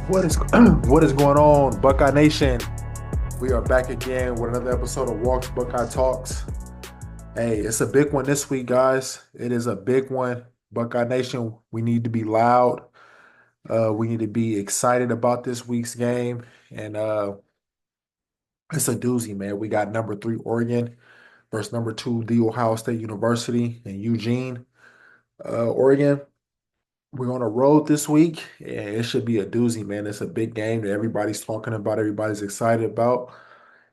What is what is going on, Buckeye Nation? We are back again with another episode of Walks Buckeye Talks. Hey, it's a big one this week, guys. It is a big one. Buckeye Nation, we need to be loud. We need to be excited about this week's game. And it's a doozy, man. We got number three Oregon versus number two, The Ohio State University in Eugene, Oregon. We're on a road this week, and it should be a doozy, man. It's a big game that everybody's talking about, everybody's excited about.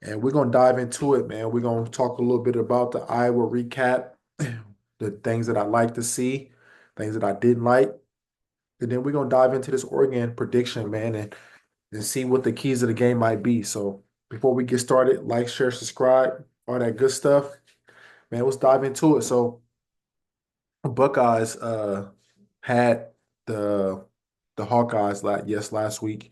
And we're gonna dive into it, man. We're gonna talk a little bit about the Iowa recap, the things that I like to see, things that I didn't like, and then we're gonna dive into this Oregon prediction, man, and see what the keys of the game might be. So before we get started, like, share, subscribe, all that good stuff, man. Let's dive into it. So Buckeyes had the the Hawkeyes last week.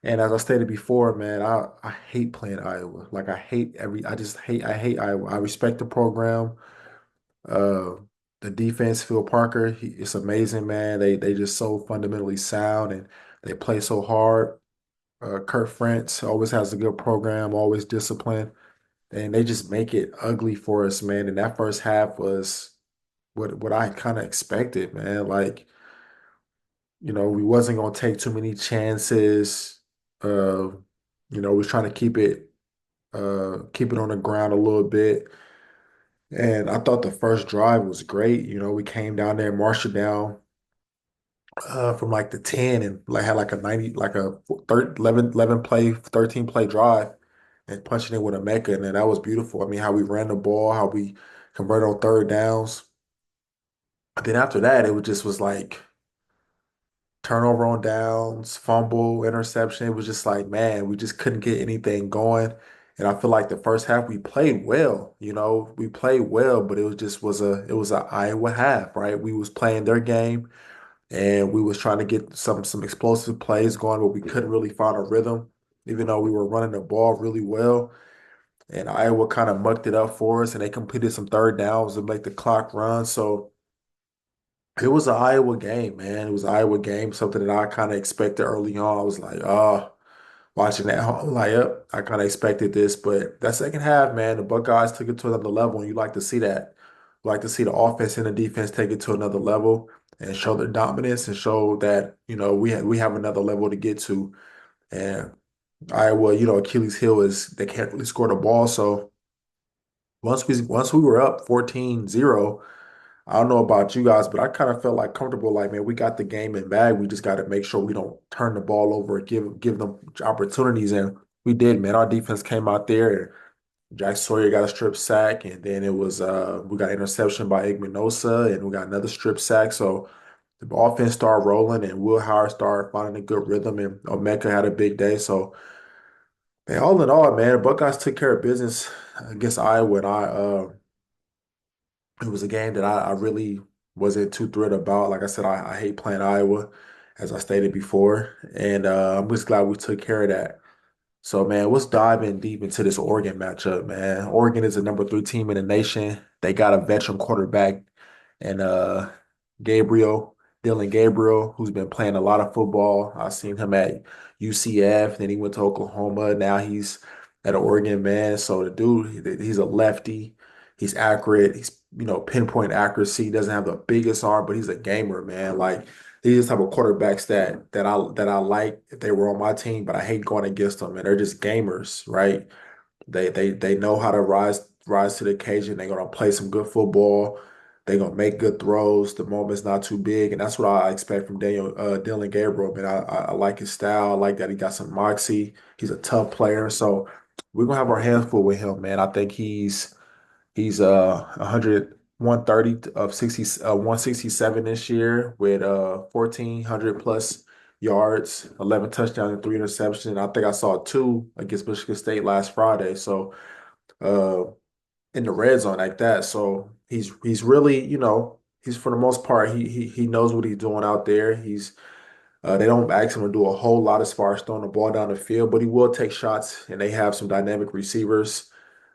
And as I stated before, man, I hate playing Iowa. Like I hate Iowa. I respect the program. Uh the defense, Phil Parker, it's amazing, man. They just so fundamentally sound and they play so hard. Kurt France always has a good program, always disciplined, and they just make it ugly for us, man. And that first half was what I kind of expected, man. Like, we wasn't gonna take too many chances. Uh, we was trying to keep it on the ground a little bit. And I thought the first drive was great. We came down there, marched it down from like the 10 and like had like a 90, like a 11 play, 13 play drive and punching it with a Mecca. And then that was beautiful. I mean, how we ran the ball, how we converted on third downs. But then after that, was like turnover on downs, fumble, interception. It was just like, man, we just couldn't get anything going. And I feel like the first half we played well, we played well, but it was a Iowa half, right? We was playing their game and we was trying to get some explosive plays going, but we couldn't really find a rhythm, even though we were running the ball really well. And Iowa kind of mucked it up for us and they completed some third downs to make the clock run. So it was an Iowa game, man. It was an Iowa game, something that I kind of expected early on. I was like, oh, watching that, I'm like, yep, I kind of expected this. But that second half, man, the Buckeyes took it to another level, and you like to see that. You like to see the offense and the defense take it to another level and show their dominance and show that, we have another level to get to. And Iowa, Achilles heel is they can't really score the ball. So once we were up 14-0. I don't know about you guys, but I kind of felt like comfortable, like, man, we got the game in bag. We just got to make sure we don't turn the ball over and give them opportunities. And we did, man. Our defense came out there and Jack Sawyer got a strip sack, and then it was we got interception by Igminosa, and we got another strip sack. So the offense started rolling, and Will Howard started finding a good rhythm, and Omeka had a big day. So, man, all in all, man, Buckeyes took care of business against Iowa, and it was a game that I really wasn't too thrilled about. Like I said, I hate playing Iowa, as I stated before, and I'm just glad we took care of that. So, man, let's dive in deep into this Oregon matchup, man. Oregon is the number three team in the nation. They got a veteran quarterback and Dylan Gabriel, who's been playing a lot of football. I've seen him at UCF, then he went to Oklahoma. Now he's at Oregon, man. So the dude, he's a lefty. He's accurate. He's, pinpoint accuracy. He doesn't have the biggest arm, but he's a gamer, man. Like these type of quarterbacks that I like if they were on my team, but I hate going against them. And they're just gamers, right? They know how to rise to the occasion. They're gonna play some good football. They're gonna make good throws. The moment's not too big, and that's what I expect from Dylan Gabriel. Man, I like his style. I like that he got some moxie. He's a tough player, so we're gonna have our hands full with him, man. I think he's 100 130 of 60 167 this year with 1400 plus yards, 11 touchdowns and three interceptions. I think I saw two against Michigan State last Friday. So uh in the red zone like that. So he's really, he's for the most part he knows what he's doing out there. They don't ask him to do a whole lot as far as throwing the ball down the field, but he will take shots and they have some dynamic receivers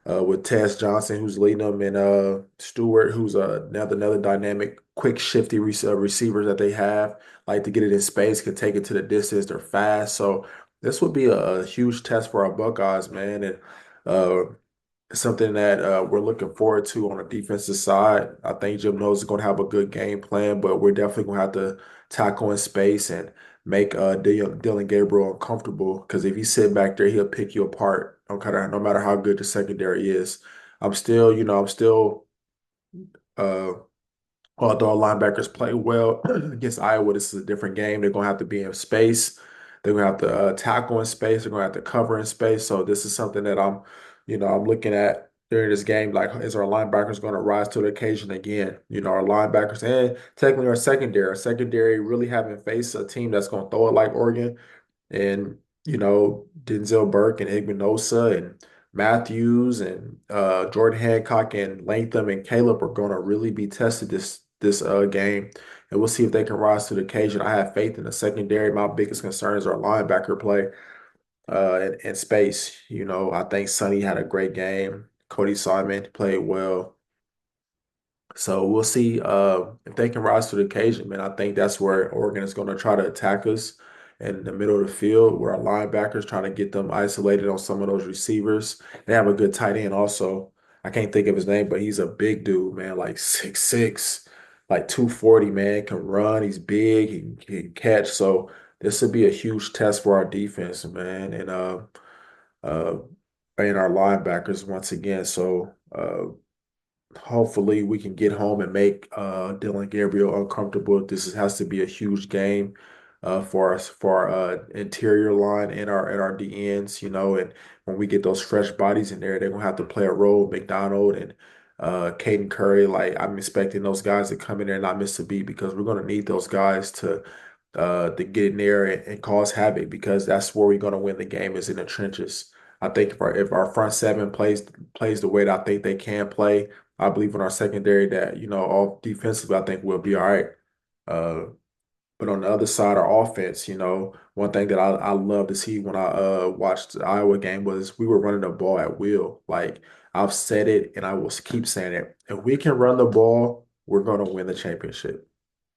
with Tess Johnson, who's leading them, and Stewart, who's another dynamic, quick, shifty receiver that they have. Like to get it in space, can take it to the distance. They're fast, so this would be a huge test for our Buckeyes, man, and uh, it's something that we're looking forward to on the defensive side. I think Jim knows is going to have a good game plan, but we're definitely going to have to tackle in space and make Dylan Gabriel uncomfortable. Because if you sit back there, he'll pick you apart. Okay, no matter how good the secondary is. I'm still uh, although our linebackers play well against Iowa, this is a different game. They're going to have to be in space. They're going to have to tackle in space. They're going to have to cover in space. So this is something that I'm looking at during this game. Like, is our linebackers going to rise to the occasion again? Our linebackers and technically our secondary really haven't faced a team that's going to throw it like Oregon. And Denzel Burke and Igminosa and Matthews and Jordan Hancock and Latham and Caleb are going to really be tested this game, and we'll see if they can rise to the occasion. I have faith in the secondary. My biggest concern is our linebacker play and space. I think Sonny had a great game. Cody Simon played well. So we'll see if they can rise to the occasion, man. I think that's where Oregon is going to try to attack us in the middle of the field, where our linebackers trying to get them isolated on some of those receivers. They have a good tight end also. I can't think of his name, but he's a big dude, man, like 6'6", like 240, man, can run. He's big, he can catch. So this would be a huge test for our defense, man, uh, and our linebackers once again. So hopefully we can get home and make Dylan Gabriel uncomfortable. Has to be a huge game for us for our interior line and our DNs, and when we get those fresh bodies in there, they're gonna have to play a role. McDonald and Caden Curry, like I'm expecting those guys to come in there and not miss a beat because we're gonna need those guys to get in there and cause havoc because that's where we're gonna win the game is in the trenches. I think if our front seven plays the way that I think they can play, I believe in our secondary that, all defensively, I think we'll be all right. Uh, but on the other side, our offense, one thing that I love to see when I watched the Iowa game was we were running the ball at will. Like I've said it and I will keep saying it. If we can run the ball, we're going to win the championship.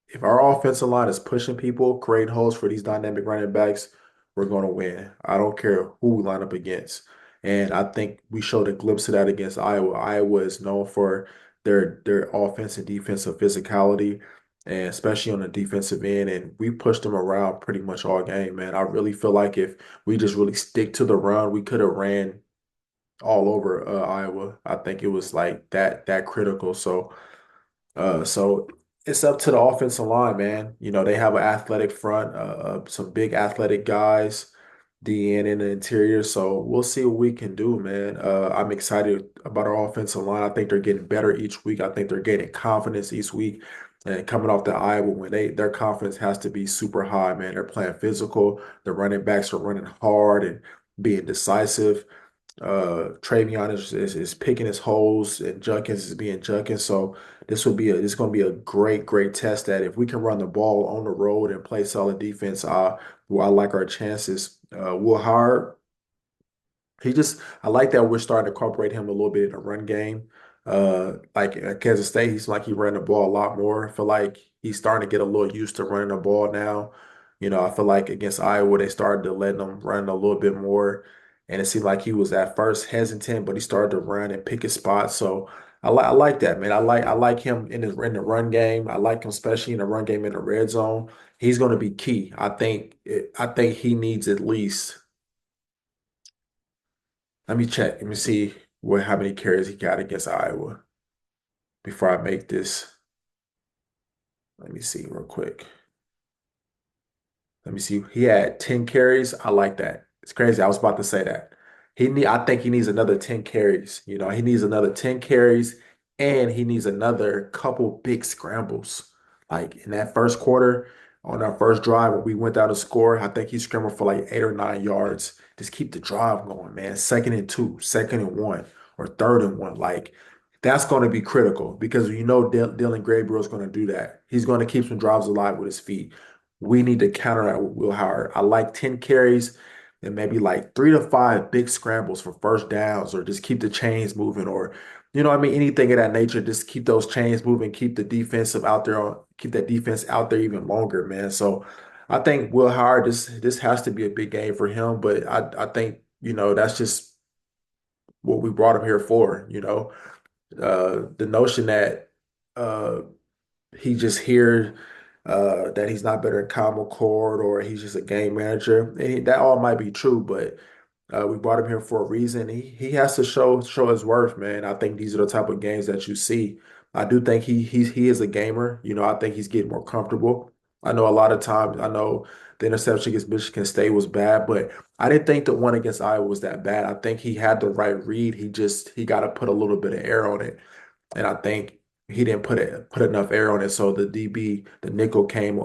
If our offensive line is pushing people, creating holes for these dynamic running backs, we're going to win. I don't care who we line up against. And I think we showed a glimpse of that against Iowa. Iowa is known for their offense and defensive physicality, and especially on the defensive end. And we pushed them around pretty much all game, man. I really feel like if we just really stick to the run, we could have ran all over Iowa. I think it was like that critical. So it's up to the offensive line, man. They have an athletic front, some big athletic guys, DN in the interior. So we'll see what we can do, man. I'm excited about our offensive line. I think they're getting better each week. I think they're gaining confidence each week. And coming off the Iowa when their confidence has to be super high, man. They're playing physical. The running backs are running hard and being decisive. Travion is picking his holes and Junkins is being Junkins. So this going to be a great test that if we can run the ball on the road and play solid defense, well, I like our chances. Will Howard, I like that we're starting to incorporate him a little bit in the run game. Like at Kansas State, he's like he ran the ball a lot more. I feel like he's starting to get a little used to running the ball now. I feel like against Iowa, they started to let him run a little bit more. And it seemed like he was at first hesitant, but he started to run and pick his spots. So I like that, man. I like him in the run game. I like him especially in the run game in the red zone. He's going to be key. I think he needs at least. Let me check. Let me see how many carries he got against Iowa before I make this. Let me see real quick. Let me see. He had 10 carries. I like that. It's crazy. I was about to say that. I think he needs another 10 carries. He needs another 10 carries and he needs another couple big scrambles. Like in that first quarter, on our first drive when we went down to score, I think he scrambled for like 8 or 9 yards. Just keep the drive going, man. Second and two, second and one, or third and one. Like that's going to be critical because Dylan Gabriel is going to do that. He's going to keep some drives alive with his feet. We need to counter that with Will Howard. I like 10 carries. and maybe like 3 to 5 big scrambles for first downs, or just keep the chains moving, or what I mean, anything of that nature. Just keep those chains moving, keep the defensive out there on, keep that defense out there even longer, man. So I think Will Howard, this has to be a big game for him, but I think that's just what we brought him here for. The notion that uh, he just here that he's not better than Kyle McCord or he's just a game manager. And that all might be true, but we brought him here for a reason. He has to show his worth, man. I think these are the type of games that you see. I do think he is a gamer. I think he's getting more comfortable. I know a lot of times. I know the interception against Michigan State was bad, but I didn't think the one against Iowa was that bad. I think he had the right read. He got to put a little bit of air on it. And I think he didn't put enough air on it. So the DB, the nickel came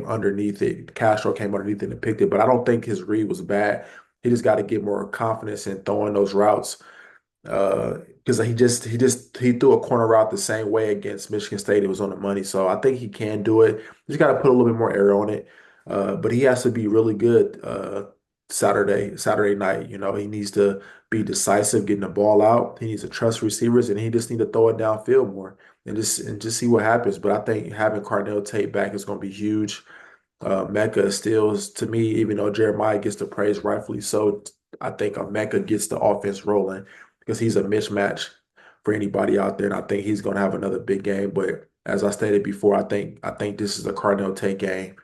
underneath it. Castro came underneath it and picked it. But I don't think his read was bad. He just got to get more confidence in throwing those routes. Because he threw a corner route the same way against Michigan State. It was on the money. So I think he can do it. Just got to put a little bit more air on it. But he has to be really good Saturday night. He needs to be decisive, getting the ball out. He needs to trust receivers, and he just need to throw it downfield more and just see what happens. But I think having Cardell Tate back is going to be huge. Mecca still is, to me, even though Jeremiah gets the praise rightfully so, I think Mecca gets the offense rolling because he's a mismatch for anybody out there, and I think he's going to have another big game. But as I stated before, I think this is a Cardinal Tate game.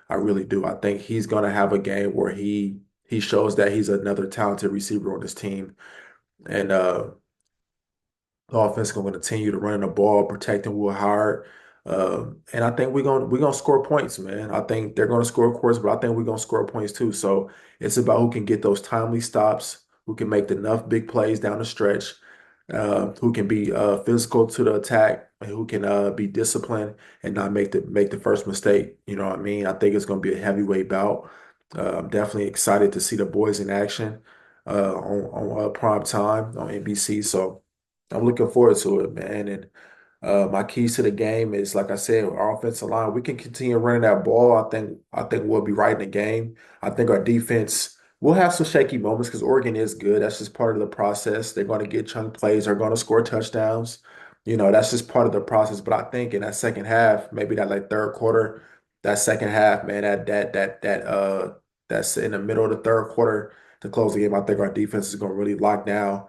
I really do. I think he's going to have a game where he shows that he's another talented receiver on this team, and the offense is going to continue to run the ball, protecting Will Howard. And I think we're gonna score points, man. I think they're gonna score, of course, but I think we're gonna score points too. So it's about who can get those timely stops, who can make enough big plays down the stretch, who can be physical to the attack, and who can be disciplined and not make the first mistake. You know what I mean? I think it's gonna be a heavyweight bout. I'm definitely excited to see the boys in action on prime time on NBC. So I'm looking forward to it, man. And my keys to the game is, like I said, our offensive line. We can continue running that ball. I think we'll be right in the game. I think our defense will have some shaky moments because Oregon is good. That's just part of the process. They're going to get chunk plays. They're going to score touchdowns. That's just part of the process. But I think in that second half, maybe that like third quarter, that second half, man, that's in the middle of the third quarter to close the game. I think our defense is going to really lock down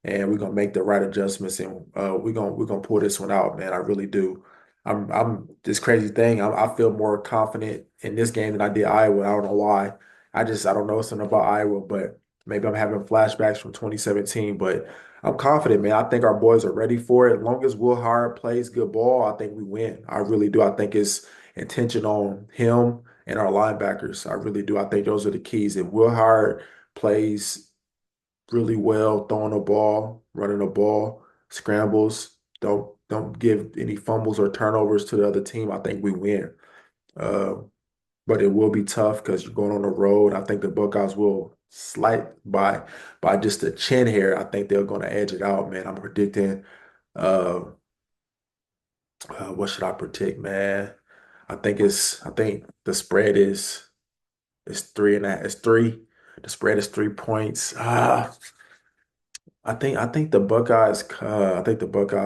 and we're gonna make the right adjustments, and we're gonna pull this one out, man. I really do. I'm this crazy thing. I feel more confident in this game than I did Iowa. I don't know why. I don't know something about Iowa, but maybe I'm having flashbacks from 2017. But I'm confident, man. I think our boys are ready for it. As long as Will Howard plays good ball, I think we win. I really do. I think it's intention on him and our linebackers. I really do. I think those are the keys. If Will Howard plays really well, throwing the ball, running the ball, scrambles. Don't give any fumbles or turnovers to the other team. I think we win. Uh, but it will be tough because you're going on the road. I think the Buckeyes will slight by just a chin here. I think they're going to edge it out, man. I'm predicting. Uh, what should I predict, man? I think the spread is 3.5. It's three. The spread is 3 points. I think the Buckeyes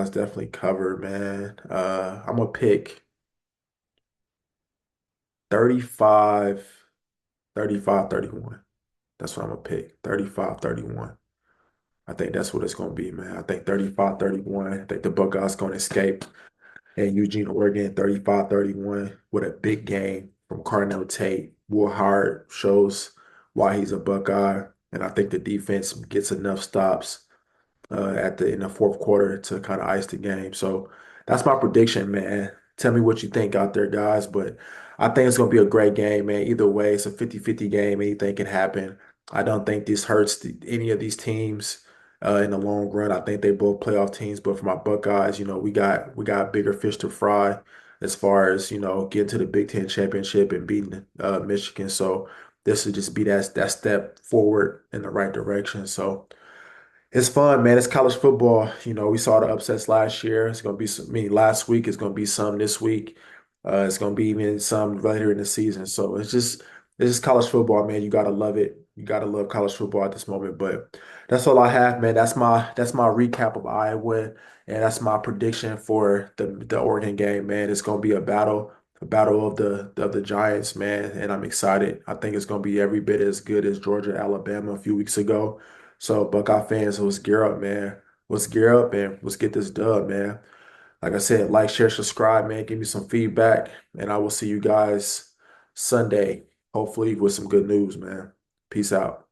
definitely covered, man. I'm gonna pick 35, 35-31. That's what I'm gonna pick. 35-31. I think that's what it's gonna be, man. I think 35-31. I think the Buckeyes gonna escape in Eugene, Oregon, 35-31 with a big game from Carnell Tate. Will Hart shows why he's a Buckeye, and I think the defense gets enough stops in the fourth quarter to kind of ice the game. So that's my prediction, man. Tell me what you think out there, guys. But I think it's going to be a great game, man. Either way, it's a 50-50 game. Anything can happen. I don't think this hurts any of these teams in the long run. I think they both playoff teams. But for my Buckeyes, we got bigger fish to fry as far as getting to the Big Ten championship and beating Michigan. So this would just be that step forward in the right direction. So. It's fun, man. It's college football. We saw the upsets last year. It's gonna be some, I mean, last week. It's gonna be some this week. It's gonna be even some later in the season. So it's just college football, man. You gotta love it. You gotta love college football at this moment. But that's all I have, man. That's my recap of Iowa, and that's my prediction for the Oregon game, man. It's gonna be a battle of the Giants, man, and I'm excited. I think it's gonna be every bit as good as Georgia, Alabama a few weeks ago. So Buckeye fans, let's gear up, man. Let's gear up and let's get this dub, man. Like I said, like, share, subscribe, man. Give me some feedback, and I will see you guys Sunday, hopefully with some good news, man. Peace out.